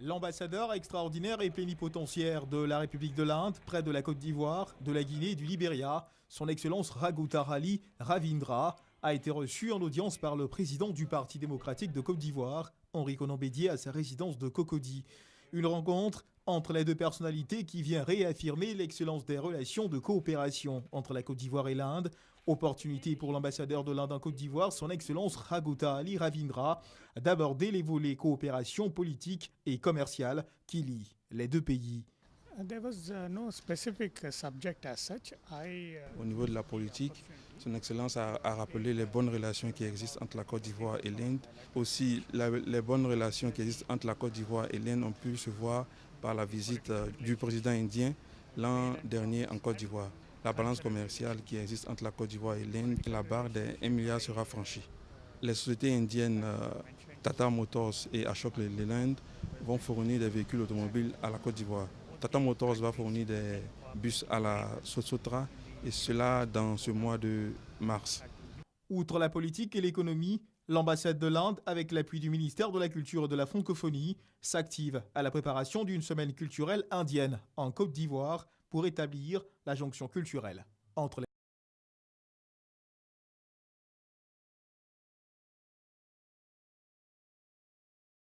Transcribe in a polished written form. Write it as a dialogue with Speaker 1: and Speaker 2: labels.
Speaker 1: L'ambassadeur extraordinaire et plénipotentiaire de la République de l'Inde, près de la Côte d'Ivoire, de la Guinée et du Libéria, son Excellence Raghoutarali Ravindra, a été reçu en audience par le président du Parti démocratique de Côte d'Ivoire, Henri Konan Bédié, à sa résidence de Cocody. Une rencontre entre les deux personnalités qui vient réaffirmer l'excellence des relations de coopération entre la Côte d'Ivoire et l'Inde. Opportunité pour l'ambassadeur de l'Inde en Côte d'Ivoire, son Excellence Raghoutarali Ravindra, d'aborder les volets coopération politique et commerciale qui lient les deux pays.
Speaker 2: Au niveau de la politique, son Excellence a rappelé les bonnes relations qui existent entre la Côte d'Ivoire et l'Inde. Aussi, les bonnes relations qui existent entre la Côte d'Ivoire et l'Inde ont pu se voir par la visite du président indien l'an dernier en Côte d'Ivoire. La balance commerciale qui existe entre la Côte d'Ivoire et l'Inde, la barre des 1 milliard sera franchie. Les sociétés indiennes Tata Motors et Ashok Leyland vont fournir des véhicules automobiles à la Côte d'Ivoire. Tata Motors va fournir des bus à la Sosotra et cela dans ce mois de mars.
Speaker 1: Outre la politique et l'économie, l'ambassade de l'Inde, avec l'appui du ministère de la Culture et de la Francophonie, s'active à la préparation d'une semaine culturelle indienne en Côte d'Ivoire pour établir la jonction culturelle entre les